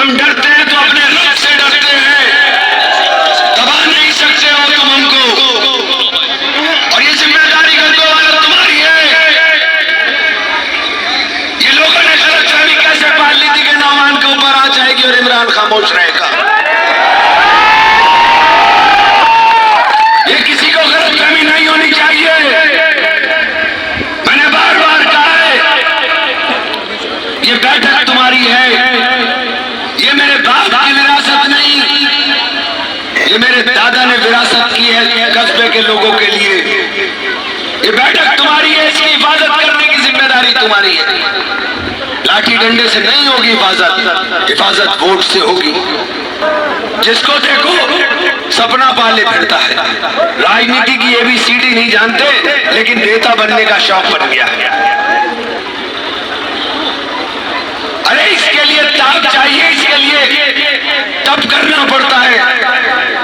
हम डरते हैं तो अपने रब से डरते हैं, दबा नहीं सकते हो तुम हमको। और ये जिम्मेदारी गंगों वालों तुम्हारी है। ये लोगों ने गलतफहमी कैसे पाल ली थी कि नौमान के ऊपर आ जाएगी और इमरान खामोश रहेगा। ये किसी को गलतफहमी नहीं होनी चाहिए। मैंने बार बार कहा है, ये बैठक तुम्हारी है, ये मेरे बाप की विरासत नहीं, ये मेरे दादा ने विरासत की है कस्बे के लोगों के लिए। ये बैठक तुम्हारी है, इसकी हिफाजत करने की जिम्मेदारी तुम्हारी है। लाठी डंडे से नहीं होगी हिफाजत, हिफाजत वोट से होगी। जिसको देखो सपना पाले फिरता है, राजनीति की ABCD नहीं जानते, लेकिन नेता बनने का शौक बन गया है। अरे इसके लिए ताप चाहिए, इसके लिए तप करना पड़ता है,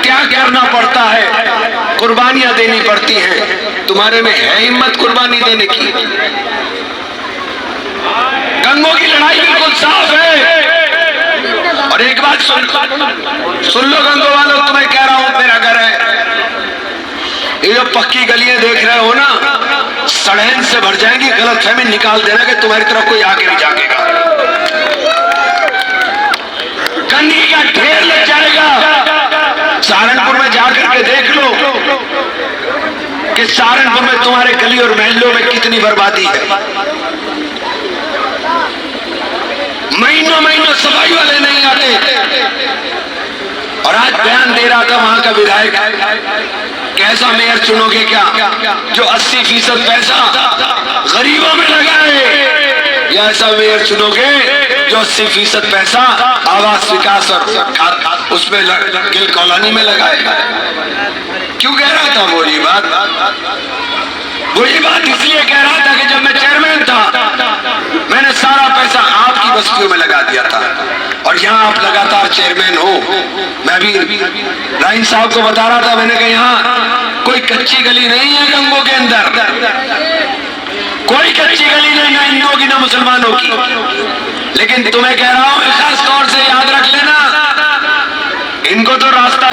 त्याग करना पड़ता है, कुर्बानियां देनी पड़ती हैं। तुम्हारे में है हिम्मत कुर्बानी देने की? गंगों की लड़ाई बिल्कुल साफ है। और एक बात सुन लो गंगों वालों, तुम्हें कह रहा हूं, मेरा घर है, ये जो पक्की गलियां देख रहे हो ना, सड़ेन से भर जाएंगी। गलतफहमी निकाल देना कि तुम्हारी तरफ कोई आगे नहीं जाएगा, गंदगी का ढेर लग जाएगा। सहारनपुर में जाकर के देख लो कि सहारनपुर में तुम्हारे गली और महलों में कितनी बर्बादी है। महीनों महीनों सफाई वाले नहीं आते। और आज बयान दे रहा था वहां का विधायक, कैसा मेयर चुनोगे क्या जो 80% पैसा गरीबों में लगाए, या ऐसा मेयर चुनोगे जो 80% पैसा आवास विकास और उसमें गिल कॉलोनी में लगाएगा? क्यों कह रहा था वो ये बात? वो ये बात इसलिए कह रहा था कि जब मैं चेयरमैन था, मैंने सारा पैसा आपकी बस्तियों में लगा दिया था, और यहाँ आप लगातार चेयरमैन हो। मैं भी राइन साहब को बता रहा था, मैंने कहा यहाँ कोई कच्ची गली नहीं है गंगों के अंदर, कोई कच्ची गली नहीं, ना हिंदुओं की ना मुसलमानों की। लेकिन तुम्हें कह रहा हूं खास तौर से याद रख लेना, इनको तो रास्ता,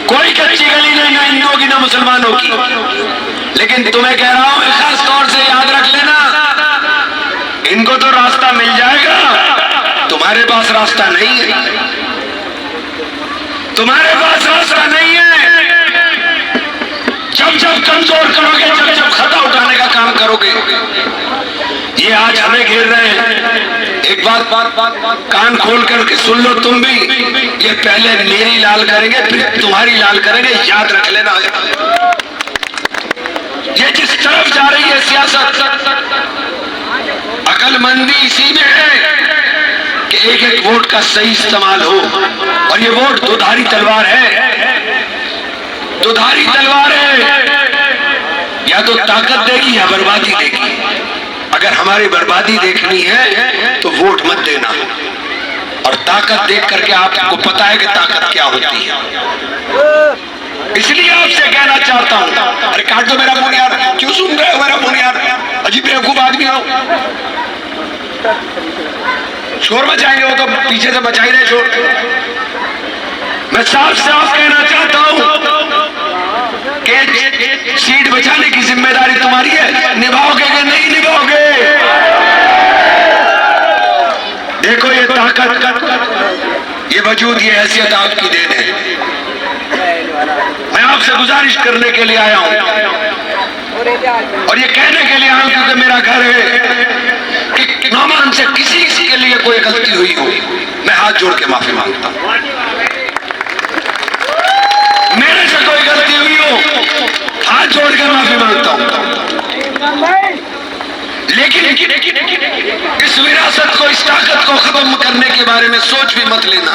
कोई कच्ची गली नहीं, ना हिंदुओं की ना मुसलमानों की। लेकिन तुम्हें कह रहा हूं खास तौर से याद रख लेना, इनको तो रास्ता मिल जाएगा, तुम्हारे पास रास्ता नहीं है, तुम्हारे पास रास्ता नहीं है। जब जब कमजोर करोगे, जब जब खता उठाने का काम करोगे, ये आज हमें घेर रहे हैं। एक बात कान खोल करके सुन लो तुम भी, ये पहले मेरी लाल करेंगे फिर तुम्हारी लाल करेंगे, याद रख लेना। ये जिस तरफ जा रही है सियासत, अकलमंदी इसी में है कि एक एक वोट का सही इस्तेमाल हो। और ये वोट दुधारी तलवार है, दुधारी तलवार है, या तो ताकत देगी या बर्बादी देगी। अगर हमारी बर्बादी देखनी है तो वोट मत देना, और ताकत देख करके आपको पता है कि ताकत क्या होती है। इसलिए आपसे कहना चाहता हूं, अरे काट दो मेरा फोन यार, क्यों सुन रहे हो मेरा फोन यार, अजीब बेवकूफ आदमी हो। शोर मचाएंगे वो तो पीछे से मचा ही रहे शोर। मैं साफ साफ कहना चाहता हूं कि सीट बचाने की जिम्मेदारी तुम्हारी है, निभाओगे कि नहीं निभाओगे? देखो ये ताकत, ये वजूद, ये हैसियत आपकी देन है। मैं आपसे गुजारिश करने के लिए आया हूं, और ये कहने के लिए आया हूं क्योंकि मेरा घर है कि नौमान से किसी के लिए कोई गलती हुई हो, मैं हाथ जोड़ के माफी मांगता हूं। मेरे से कोई गलती हुई हो, हाथ जोड़ के माफी मांगता हूं। लेकिन इस विरासत को, इस ताकत को खत्म करने के बारे में सोच भी मत लेना।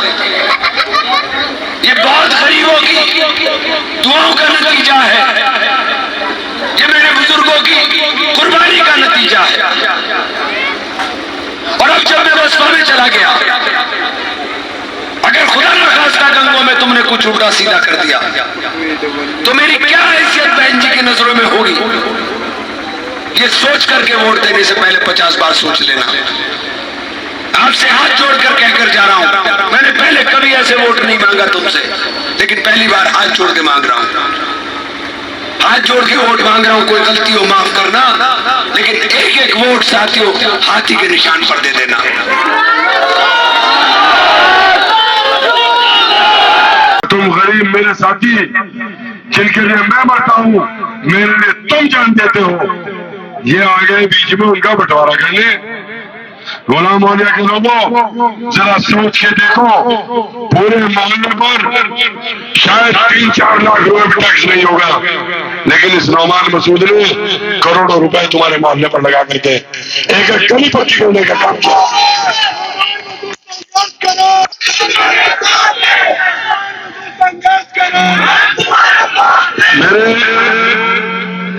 ये बहुत गरीबों की दुआओं का नतीजा है, ये मेरे बुजुर्गों की कुर्बानी का नतीजा है। और अब जब मैं बसपा में चला गया, अगर खुदा न खास्ता गंगों में तुमने कुछ उल्टा सीधा कर दिया तो मेरी क्या हैसियत बहन जी की नजरों में होगी, ये सोच करके वोट देने से पहले 50 बार सोच लेना। आपसे हाथ जोड़कर कहकर जा रहा हूं, मैंने ऐसे वोट नहीं मांगा तुमसे, लेकिन पहली बार हाथ जोड़ के मांग रहा हूं, हाथ जोड़ के वोट मांग रहा हूं। कोई गलती हो माफ करना, लेकिन एक एक वोट साथियों हाथी के निशान पर दे देना। तुम गरीब मेरे साथी जिनके लिए मैं मरता हूँ, मेरे लिए तुम जान देते हो, ये आ गए बीच में उनका बंटवारा करने। गुलाम मौलिया के लोगों, जरा सोच के देखो, पूरे मोहल्ले पर शायद 3-4 लाख रुपए भी टैक्स नहीं होगा, लेकिन इस नौमान मसूद ने करोड़ों रुपए तुम्हारे मोहल्ले पर लगा करके एक एक गली पक्की करने का काम किया।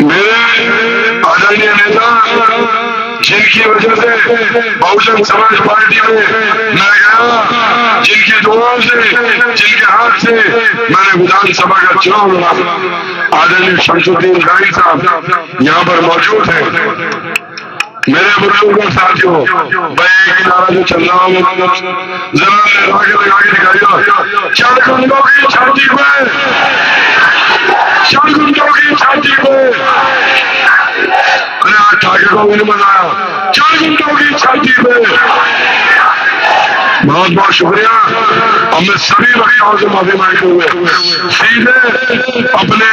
मेरे आदरणीय नेता, जिनकी वजह से बहुजन समाज पार्टी में मैं गया, जिनकी दुआओं से, जिनके हाथ से मैंने विधानसभा का चुनाव लड़ा, आदरणीय शमसुद्दीन राही साहब यहाँ पर मौजूद है। मेरे बुजुर्ग और साथियों, मैं एक नारा जो चल रहा हूँ जरा लगा के दिखाइए। चार गुंडों की छाती पे, चार गुंडों की छाती पे, अरे आज ठाके को भी नहीं मनाया, चार गुंडों की छाती पे। बहुत बहुत शुक्रिया। और मैं सभी वक्ताओं से माफी मांगते हुए सीधे अपने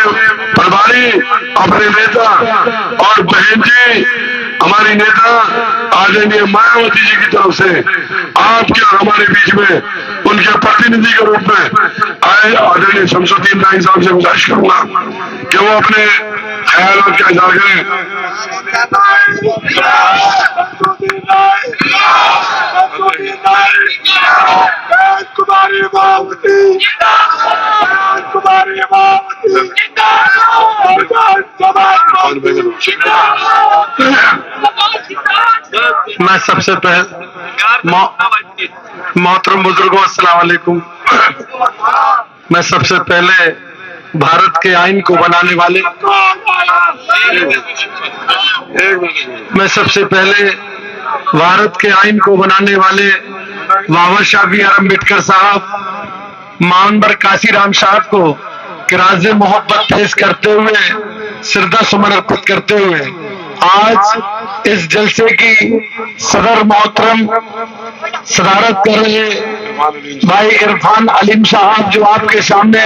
प्रभारी, अपने नेता और बहन जी, हमारी नेता आदरणीय मायावती जी की तरफ से आपके और हमारे बीच में उनके प्रतिनिधि के रूप में आए आदरणीय शमसुद्दीन राही साहब से गुजारिश करूंगा कि वो अपने ख्यालों का इजहार करें। मैं सबसे पहले मोहतरम बुजुर्गों, अस्सलाम वालेकुम। मैं सबसे पहले भारत के आइन को बनाने वाले, मैं सबसे पहले भारत के आइन को बनाने वाले बाबा शाह बी आर अम्बेडकर साहब, मानवर काशीराम साहब को किराज़े मोहब्बत पेश करते हुए, श्रद्धा सुमन अर्पित करते हुए आज इस जलसे की सदर मोहतरम सदारत कर रहे भाई इरफान अलीम साहब, जो आपके सामने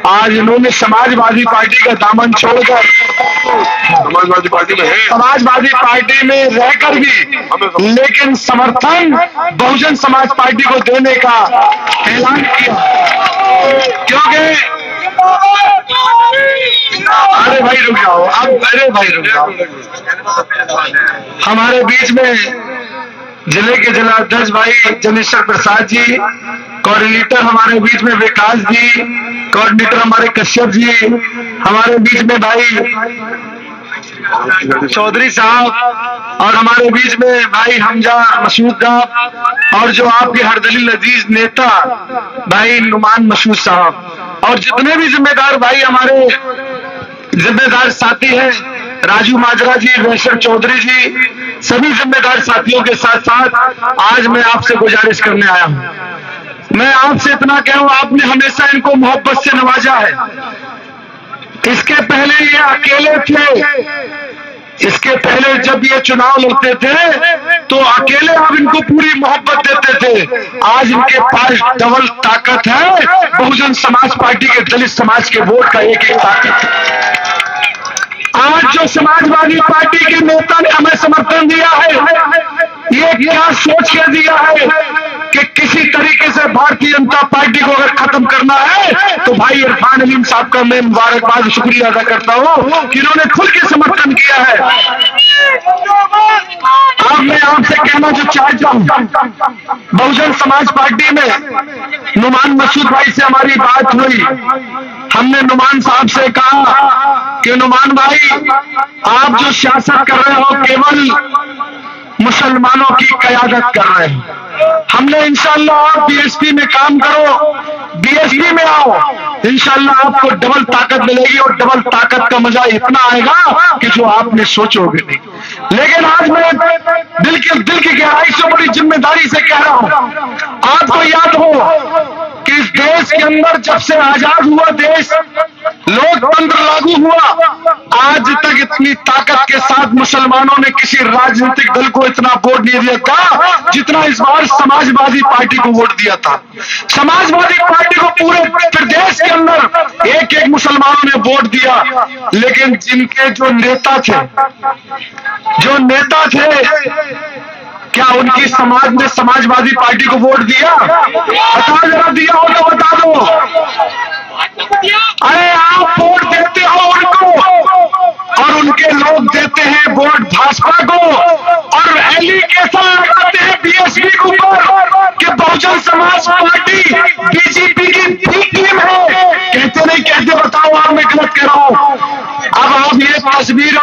आज इन्होंने समाजवादी पार्टी का दामन छोड़कर समाजवादी पार्टी में रहकर भी लेकिन समर्थन बहुजन समाज पार्टी को देने का ऐलान किया, क्योंकि अरे भाई रुक जाओ अब, अरे भाई रुक जाओ। हमारे बीच में जिले के जिलाध्यक्ष भाई जनेश्वर प्रसाद जी, कोऑर्डिनेटर हमारे बीच में विकास जी, कोऑर्डिनेटर हमारे कश्यप जी, हमारे बीच में भाई चौधरी साहब, और हमारे बीच में भाई हमजा मसूद साहब, और जो आपके हरदलील अजीज नेता भाई नुमान मसूद साहब, और जितने भी जिम्मेदार भाई हमारे जिम्मेदार साथी हैं, राजू माजरा जी, वैश्वर चौधरी जी, सभी जिम्मेदार साथियों के साथ साथ आज मैं आपसे गुजारिश करने आया हूं। मैं आपसे इतना कहूं, आपने हमेशा इनको मोहब्बत से नवाजा है। इसके पहले ये अकेले थे, इसके पहले जब ये चुनाव लड़ते थे तो अकेले आप इनको पूरी मोहब्बत देते थे। आज इनके पास डबल ताकत है, बहुजन समाज पार्टी के दलित समाज के वोट का एक एक ताकत। आज जो समाजवादी पार्टी के नेता ने हमें समर्थन दिया है, ये क्या सोच के दिया है कि किसी तरीके से भारतीय जनता पार्टी को अगर खत्म करना है तो भाई इरफान अलीम साहब का मैं मुबारकबाद शुक्रिया अदा करता हूं कि इन्होंने खुल के समर्थन किया है। अब मैं आपसे कहना जो चाहता हूं, बहुजन समाज पार्टी में नुमान मसूद भाई से हमारी बात हुई, हमने नुमान साहब से कहा कि नुमान भाई, आप जो सियासत कर रहे हो केवल मुसलमानों की कयादत कर रहे हैं। हमने इंशाअल्लाह आप बीएसपी में काम करो, बीएसपी में आओ, इंशाअल्लाह आपको डबल ताकत मिलेगी, और डबल ताकत का मजा इतना आएगा कि जो आपने सोचोगे नहीं। लेकिन आज मैं दिल की गहराई से बड़ी जिम्मेदारी से कह रहा हूं, आपको याद हो कि इस के अंदर जब से आजाद हुआ देश, लोकतंत्र लागू हुआ, आज तक इतनी ताकत के साथ मुसलमानों ने किसी राजनीतिक दल को इतना वोट नहीं दिया था जितना इस बार समाजवादी पार्टी को वोट दिया था। समाजवादी पार्टी को पूरे प्रदेश के अंदर एक एक मुसलमानों ने वोट दिया, लेकिन जिनके जो नेता थे क्या उनकी समाज ने समाजवादी पार्टी को वोट दिया? बताओ जरा, दिया हो तो बता दो। अरे आप वोट देते हो उनको और उनके लोग देते हैं वोट भाजपा को और एलिगेशन लगाते हैं बीएसपी के ऊपर कि बहुजन समाज पार्टी बीजेपी की बी टीम है। कहते नहीं कहते? बताओ आप, मैं गलत कह रहा हूं? अब आप ये तस्वीर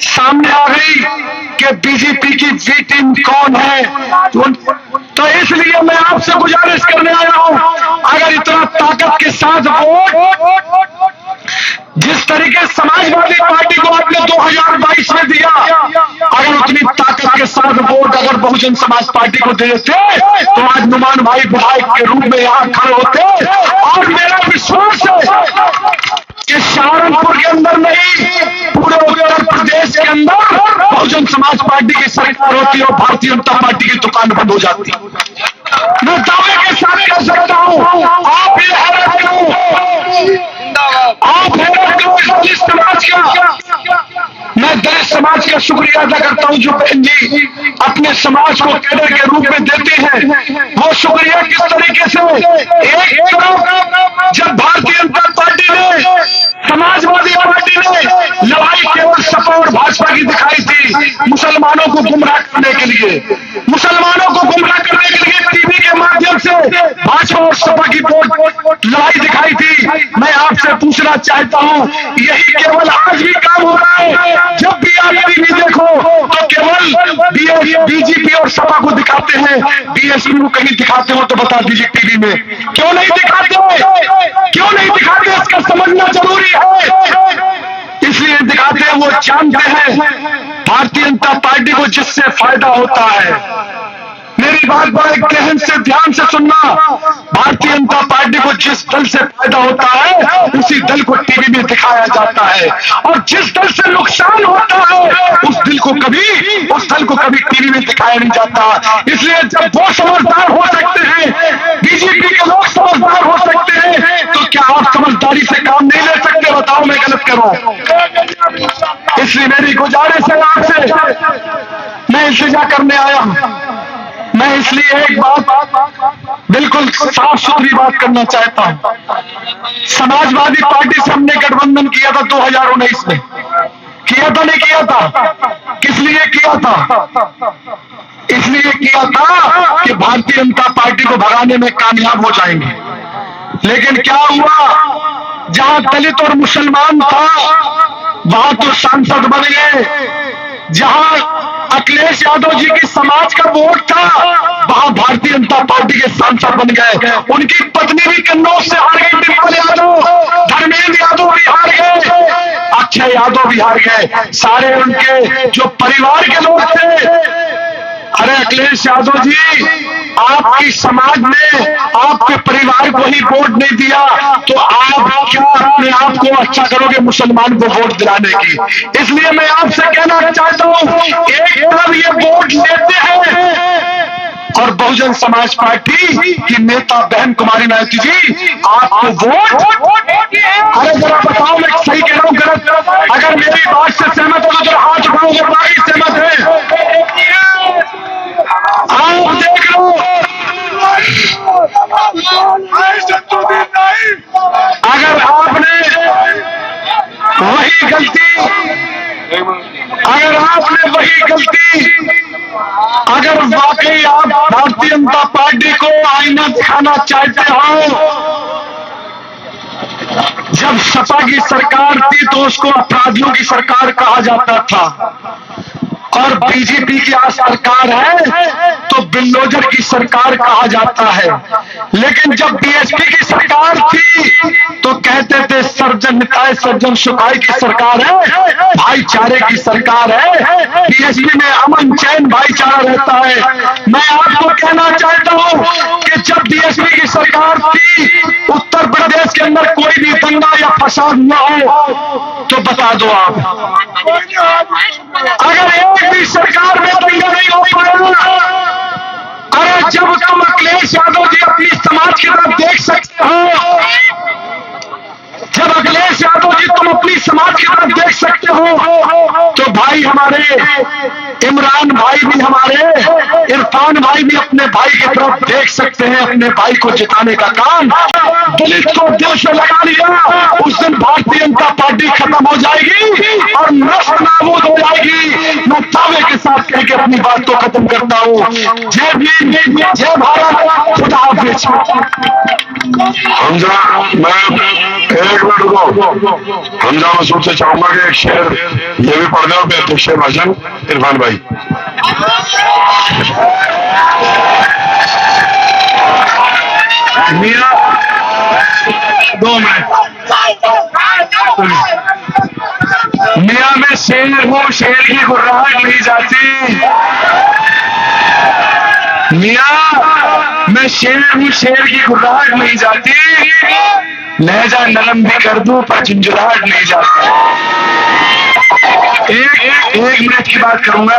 सामने आ गई कि बीजेपी की बी टीम कौन है, तो इसलिए मैं आपसे गुजारिश करने आया हूं, अगर इतना ताकत के साथ वोट जिस तरीके समाजवादी पार्टी को आपने 2022 में दिया, अगर उतनी ताकत के साथ वोट अगर बहुजन समाज पार्टी को देते तो आज नुमान भाई विधायक के रूप में यहां खड़े होते। और मेरा विश्वास है कि सहारनपुर के अंदर नहीं, पूरे उत्तर प्रदेश के अंदर बहुजन समाज पार्टी की सरकार होती और भारतीय जनता पार्टी की दुकान बंद हो जाती। मैं दावे के साथ कह सकता हूं, आप ये हैरत करो, आप हैरत करो इस दलित समाज का। मैं दलित समाज का शुक्रिया अदा करता हूं जो बहन जी अपने समाज को कैडर के रूप में देते हैं। वो शुक्रिया किस तरीके से, एक तरफ जब भारतीय जनता पार्टी ने, समाजवादी पार्टी ने लड़ाई केवल सपा और भाजपा की दिखाई थी, मुसलमानों को गुमराह करने के लिए, मुसलमानों को गुमराह करने के लिए टीवी के माध्यम से भाजपा और सपा की लड़ाई दिखाई थी। मैं आपसे पूछना चाहता हूं, यही केवल आज भी काम हो रहा है? जब भी आप टीवी देखो तो केवल बीजेपी और सपा को दिखाते हैं, बीएसपी को कहीं दिखाते हो तो बता दीजिए टीवी में। क्यों नहीं दिखाते? क्यों नहीं दिखाते? इसका समझना जरूरी है। इसलिए दिखाते हैं, वो जानते हैं भारतीय जनता पार्टी को जिससे फायदा होता है। मेरी बात बड़े गहन से ध्यान से सुनना, भारतीय जनता पार्टी को जिस दल से फायदा होता है उसी दल को टीवी में दिखाया जाता है, और जिस दल से नुकसान होता है उस दल को कभी टीवी में दिखाया नहीं जाता। इसलिए जब वो समझदार हो सकते हैं, बीजेपी के लोग समझदार हो सकते हैं, तो क्या आप समझदारी से काम नहीं ले सकते? बताओ, मैं गलत करूं? इसलिए मेरी गुजारिश है आपसे, मैं इल्तिजा करने आया हूं। मैं इसलिए एक बात बिल्कुल साफ सुथरी बात करना चाहता हूं। समाजवादी पार्टी से हमने गठबंधन किया था 2019 में, किया था नहीं किया था? किस लिए किया था? इसलिए किया था कि भारतीय जनता पार्टी को भगाने में कामयाब हो जाएंगे। लेकिन क्या हुआ, जहां दलित और मुसलमान था वहां तो सांसद बन गए, जहां अखिलेश यादव जी की समाज का वोट था वहां भारतीय जनता पार्टी के सांसद बन गए। उनकी पत्नी भी कन्नौज से हार गई, डिम्पल यादव, धर्मेंद्र यादव भी हार गए, अक्षय यादव भी हार गए, सारे उनके जो परिवार के लोग थे। अरे अखिलेश यादव जी, आपकी समाज ने आपके परिवार को ही वोट नहीं दिया तो आप क्या अपने आप को अच्छा करोगे मुसलमान को वोट दिलाने की? इसलिए मैं आपसे कहना चाहता हूं, एक तरफ ये वोट लेते हैं और बहुजन समाज पार्टी की नेता बहन कुमारी माइती जी आपको वोट। अरे जरा बताओ, मैं सही कह रहा हूं गलत? अगर मेरी बात से सहमत हो तो जरा हाथ उठाओगे, बाकी सहमत है? आप देख लो, अगर आपने वही गलती, अगर वाकई आप भारतीय जनता पार्टी को आईना दिखाना चाहते हो, जब सपा की सरकार थी तो उसको अपराधियों की सरकार कहा जाता था, और बीजेपी की आज सरकार है तो बिल्डोजर की सरकार कहा जाता है। लेकिन जब बीएसपी की सरकार थी तो कहते थे सर्जन हिताय सर्जन सुखाय की सरकार है, भाईचारे की सरकार है, बीएसपी में अमन चैन भाईचारा रहता है। मैं आपको कहना चाहता हूं कि जब बीएसपी की सरकार थी अंदर कोई भी दंगा या फसाद न हो तो बता दो आप। अगर एक भी सरकार में दंगा नहीं हो पाएगा, अरे जब तुम अखिलेश यादव जी अपनी समाज की तरफ देख सकते हो, जब अखिलेश यादव जी तुम अपनी समाज की तरफ देख सकते हो, तो भाई हमारे इमरान भाई भी, हमारे इरफान भाई भी अपने भाई की तरफ देख सकते हैं। अपने भाई को जिताने का काम दलित को दिल से लगा लिया, उस दिन भारतीय जनता पार्टी खत्म हो जाएगी और नस्ल नाबूद हो जाएगी। मैं दावे के साथ कह के अपनी बात को खत्म करता हूँ। जय भीम, जय भारत, खुदा हाफिज। हमजा, मैं एक मिनट रुको। हमजा मसूद से चाहूंगा कि एक शेर ये भी पढ़ दो अध्यक्ष भाषण इरफान भाई। मियां 2 मिनट। मियां मैं शेर हूँ, शेर की गुर्राहट नहीं जाती। मियां मैं शेर हूँ, शेर की गुर्राहट नहीं जाती। लहजा नरम भी कर दूं पर झुंझुलाहट नहीं जाती। एक मिनट की बात करूंगा।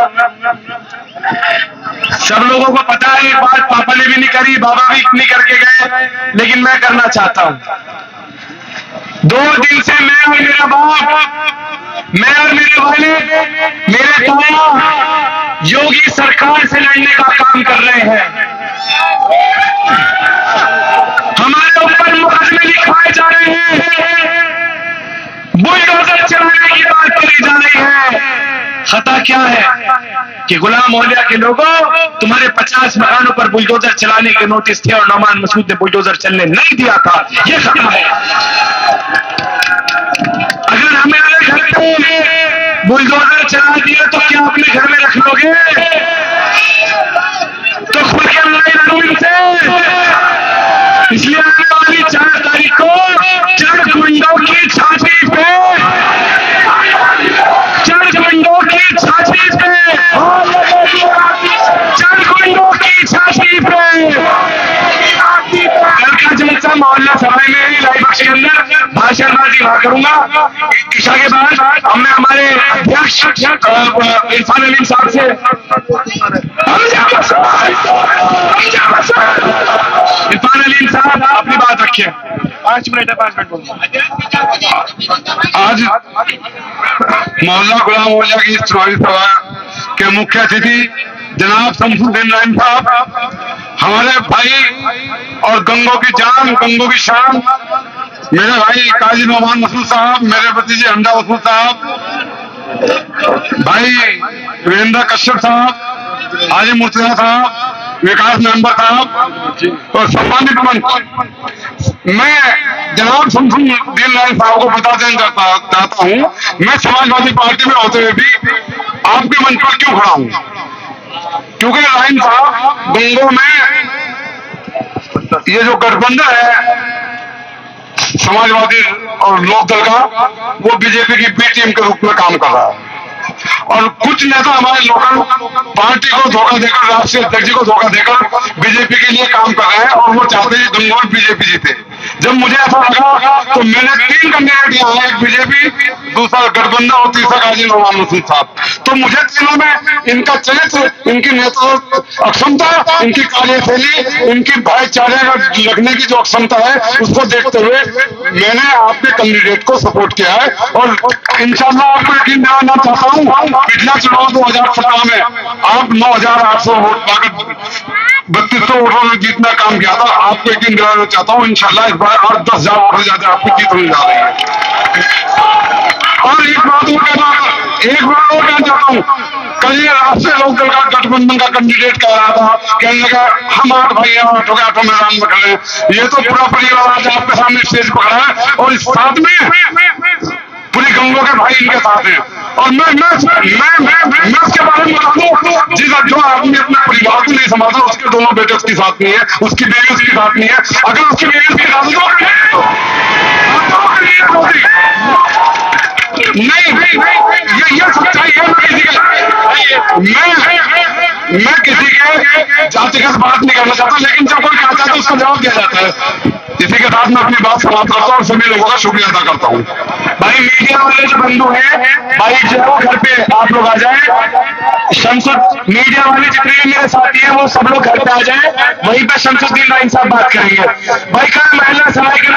सब लोगों को पता है, ये बात पापा ने भी नहीं करी, बाबा भी नहीं करके गए, लेकिन मैं करना चाहता हूं। 2 दिन से मैं और मेरा बाप, मैं और मेरे वाले, मेरे ताया योगी सरकार से लड़ने का काम कर रहे हैं। हमारे ऊपर मुकदमे लिखाए जा रहे हैं, बुलडोजर चलाने की बात करी जा रही है। खता क्या है कि गुलाम ओलिया के लोगों, तुम्हारे 50 मकानों पर बुलडोजर चलाने के नोटिस थे और नौमान मसूद ने बुलडोजर चलने नहीं दिया था। यह खता है। अगर हमारे घर पे बुलडोजर चला दिए तो क्या अपने घर में रख लोगे? तो खुल के लड़ाई लड़ो इनसे। इसलिए आने वाली 4 तारीख को चढ़ गुंडों की छाती पे, चढ़ गुंडों की छाती पे, चढ़ गुंडों की छाती पे। कल का जलसा मोहल्ला सभा में ही लाइव बख्श के अंदर भाषणबाजी वहां करूंगा। ईशा के बाद हमने हमारे अध्यक्ष इरफान अलीम साहब से, इरफान अलीम साहब अपनी बात रखिए। 5 मिनट है, 5 मिनट बोलो। आज मोहल्ला गुलाम मोहल्ला की इस चुनावी सभा के मुख्य अतिथि जनाब शमसुद्दीन नाइम साहब, हमारे भाई और गंगों की जान, गंगों की शान, मेरे भाई काजी नौमान मसूद साहब, मेरे भतीजे हमजा मसूद साहब, भाई वीरेंद्र कश्यप साहब, हाजी मुर्तजा साहब, विकास मेंबर साहब और सम्मानित मंच, मैं जनाब शमसुद्दीन नाइम साहब को बता देना चाहता हूँ, मैं समाजवादी पार्टी में होते हुए भी आपके मंच पर क्यों खड़ा हूँ। क्योंकि नाइम साहब गंगों में ये जो गठबंधन है समाजवादी और लोकदल का, वो बीजेपी की बी टीम के रूप में काम कर रहा है। और कुछ नेता हमारे लोकल पार्टी को धोखा देकर, राष्ट्रीय अध्यक्ष जी को धोखा देकर बीजेपी के लिए काम कर रहे हैं और वो चाहते हैं गंगों में बीजेपी जीते। जब मुझे ऐसा लगा तो मैंने 3 कैंडिडेट यहाँ है, एक बीजेपी, दूसरा गठबंधन और तीसरा काजी नौमान मसूद साहब। तो मुझे तीनों में इनका चरित्र, इनकी नेतृत्व अक्षमता, इनकी कार्यशैली, इनकी भाईचारे रखने की जो अक्षमता है, उसको देखते हुए मैंने आपके कैंडिडेट को सपोर्ट किया है। और इंशाल्लाह आपको यकीन दिलाना चाहता हूँ, पिछला चुनाव 2017 में आप 9,800 वोट पाकर 3200 वोटों में जीतना काम किया था। आपको यकीन दिलाना चाहता हूँ इंशाल्लाह इस बार और 10,000 वोट ज्यादा आपकी जीत होने जा रही है। और एक बात और कहना चाहता हूँ, कल ये राष्ट्रीय लोकदल का गठबंधन का कैंडिडेट कह रहा था, कहने लगा हम 8 भाई हैं, 8 मैदान में खड़े हैं। ये तो पूरा परिवार आज आपके सामने स्टेज पर खड़ा है और इस साथ में पूरी गंगों के भाई इनके साथ हैं। और मैं उसके बारे में बता दूं, जो आदमी अपने परिवार को नहीं संभालता, उसके दोनों बेटे उसके साथ नहीं है, उसकी बेटी उसके साथ नहीं है। अगर उसकी बेटी उसके साथ नहीं, ये सच्चाई है। मैं किसी के जातिगत बात नहीं करना चाहता, लेकिन जब कोई कहता है तो उसका जवाब दिया जाता है। इसी के साथ मैं अपनी बात समाप्त करता हूँ और सभी लोगों का शुक्रिया अदा करता हूँ। भाई मीडिया वाले जो बंधु हैं भाई जो है वो घर पे आप लोग आ जाए। शमसुद मीडिया वाले जितने भी मेरे साथी हैं वो सब लोग घर पे आ जाए, वहीं पे शमसुद्दीन भाई साहब बात करेंगे। भाई कल महिला सराय के